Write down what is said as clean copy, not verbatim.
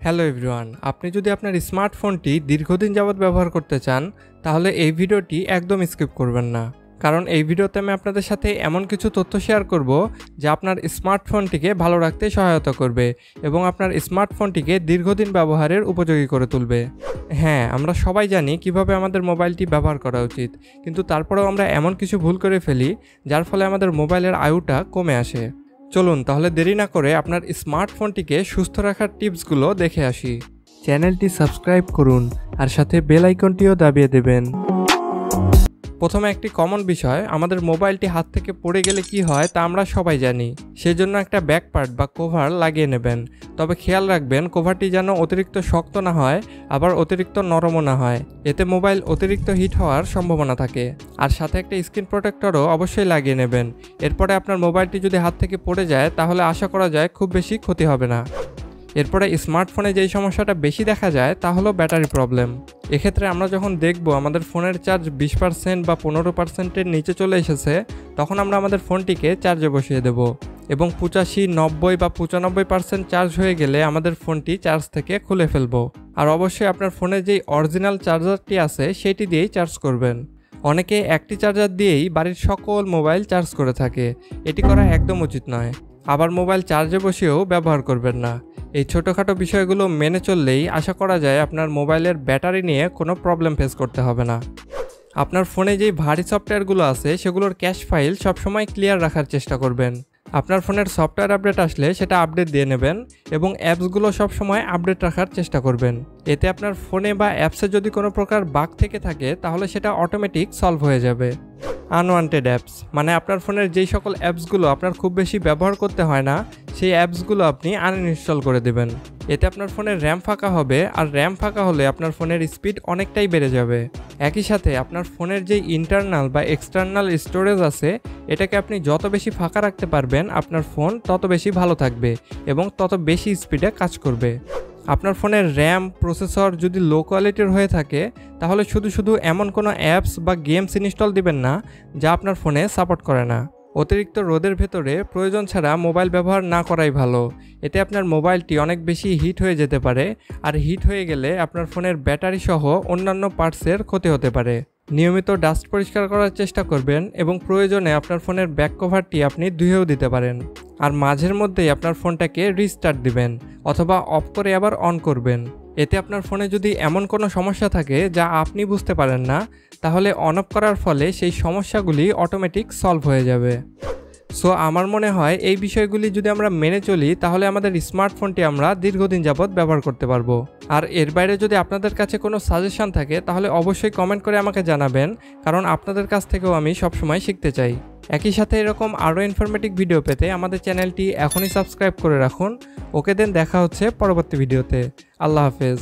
Hello everyone, আপনি যদি আপনার স্মার্টফোনটি দীর্ঘদিন যাবৎ ব্যবহার করতে চান তাহলে এই ভিডিওটি একদম স্কিপ করবেন না। কারণ এই ভিডিওতে আমি আপনাদের সাথে এমন কিছু তথ্য শেয়ার করব যা আপনার স্মার্টফোনটিকে ভালো রাখতে সহায়তা করবে এবং আপনার স্মার্টফোনটিকে দীর্ঘদিন ব্যবহারের উপযোগী করে তুলবে। হ্যাঁ, আমরা সবাই জানি কিভাবে আমাদের মোবাইলটি ব্যবহার করা উচিত, কিন্তু তারপরেও আমরা এমন কিছু ভুল করে ফেলি যার ফলে আমাদের মোবাইলের আয়ুটা কমে আসে। চলুন তাহলে দেরি না করে আপনার স্মার্টফোনটিকে সুস্থ রাখার টিপসগুলো দেখে আসি। চ্যানেলটি সাবস্ক্রাইব করুন আর সাথে বেল আইকনটিও দাবিয়ে দেবেন। প্রথমে একটি কমন বিষয়, আমাদের মোবাইলটি হাত থেকে পড়ে গেলে কি হয় তা আমরা সবাই জানি। সেজন্য একটা ব্যাক পার্ট বা কভার লাগিয়ে নেবেন। তবে খেয়াল রাখবেন কভারটি যেন অতিরিক্ত শক্ত না হয়, আবার অতিরিক্ত নরমও না হয়। এতে মোবাইল অতিরিক্ত হিট হওয়ার সম্ভাবনা থাকে। আর সাথে একটা স্ক্রিন প্রোটেক্টরও অবশ্যই লাগিয়ে নেবেন। এরপরে আপনার মোবাইলটি যদি হাত থেকে পড়ে যায় তাহলে আশা করা যায় খুব বেশি ক্ষতি হবে না। এরপরে স্মার্টফোনে যেই সমস্যাটা বেশি দেখা যায় তা হলো ব্যাটারি প্রবলেম। এক্ষেত্রে আমরা যখন দেখব আমাদের ফোনের চার্জ 20% বা 15%-এর নিচে চলে এসেছে, তখন আমরা আমাদের ফোনটিকে চার্জে বসিয়ে দেব এবং 85, 90 বা 95% চার্জ হয়ে গেলে আমাদের ফোনটি চার্জ থেকে খুলে ফেলবো। আর অবশ্যই আপনার ফোনে যেই অরিজিনাল চার্জারটি আছে সেটি দিয়েই চার্জ করবেন। অনেকে একটি চার্জার দিয়েই বাড়ির সকল মোবাইল চার্জ করে থাকে। এটি করা একদম উচিত নয়। আবার মোবাইল চার্জে বসিয়েও ব্যবহার করবেন না। এই ছোটোখাটো বিষয়গুলো মেনে চললেই আশা করা যায় আপনার মোবাইলের ব্যাটারি নিয়ে কোনো প্রবলেম ফেস করতে হবে না। আপনার ফোনে যেই ভারী সফটওয়্যারগুলো আছে সেগুলোর ক্যাশ ফাইল সবসময় ক্লিয়ার রাখার চেষ্টা করবেন। আপনার ফোনের সফটওয়্যার আপডেট আসলে সেটা আপডেট দিয়ে নেবেন এবং অ্যাপসগুলো সবসময় আপডেট রাখার চেষ্টা করবেন। এতে আপনার ফোনে বা অ্যাপসে যদি কোনো প্রকার বাগ থেকে থাকে তাহলে সেটা অটোমেটিক সলভ হয়ে যাবে। আনওয়ান্টেড অ্যাপস মানে আপনার ফোনের যেই সকল অ্যাপসগুলো আপনার খুব বেশি ব্যবহার করতে হয় না সেই অ্যাপসগুলো আপনি আনইনস্টল করে দেবেন। এতে আপনার ফোনের র্যাম ফাঁকা হবে, আর র্যাম ফাঁকা হলে আপনার ফোনের স্পিড অনেকটাই বেড়ে যাবে। একই সাথে আপনার ফোনের যেই ইন্টারনাল বা এক্সটার্নাল স্টোরেজ আছে এটাকে আপনি যত বেশি ফাঁকা রাখতে পারবেন আপনার ফোন তত বেশি ভালো থাকবে এবং তত বেশি স্পিডে কাজ করবে। আপনার ফোনের র্যাম প্রসেসর যদি লো কোয়ালিটির হয়ে থাকে তাহলে শুধু এমন কোনো অ্যাপস বা গেমস ইনস্টল দিবেন না যা আপনার ফোনে সাপোর্ট করে না। অতিরিক্ত রোদের ভেতরে প্রয়োজন ছাড়া মোবাইল ব্যবহার না করাই ভালো। এতে আপনার মোবাইলটি অনেক বেশি হিট হয়ে যেতে পারে, আর হিট হয়ে গেলে আপনার ফোনের ব্যাটারি সহ অন্যান্য পার্টসের ক্ষতি হতে পারে। নিয়মিত ডাস্ট পরিষ্কার করার চেষ্টা করবেন এবং প্রয়োজনে আপনার ফোনের ব্যাক কভারটি আপনি ধুয়েও দিতে পারেন। আর মাঝের মধ্যেই আপনার ফোনটাকে রিস্টার্ট দিবেন অথবা অফ করে আবার অন করবেন। এতে আপনার ফোনে যদি এমন কোনো সমস্যা থাকে যা আপনি বুঝতে পারেন না তাহলে অন অফ করার ফলে সেই সমস্যাগুলি অটোমেটিক সলভ হয়ে যাবে। সো আমার মনে হয় এই বিষয়গুলি যদি আমরা মেনে চলি তাহলে আমাদের স্মার্টফোনটি আমরা দীর্ঘদিন যাবৎ ব্যবহার করতে পারবো। আর এর বাইরে যদি আপনাদের কাছে কোনো সাজেশন থাকে তাহলে অবশ্যই কমেন্ট করে আমাকে জানাবেন, কারণ আপনাদের কাছ থেকেও আমি সবসময় শিখতে চাই। একই সাথে এরকম আরও ইনফরমেটিভ ভিডিও পেতে আমাদের চ্যানেলটি এখনই সাবস্ক্রাইব করে রাখুন। ওকে দেন, দেখা হচ্ছে পরবর্তী ভিডিওতে। আল্লাহ হাফেজ।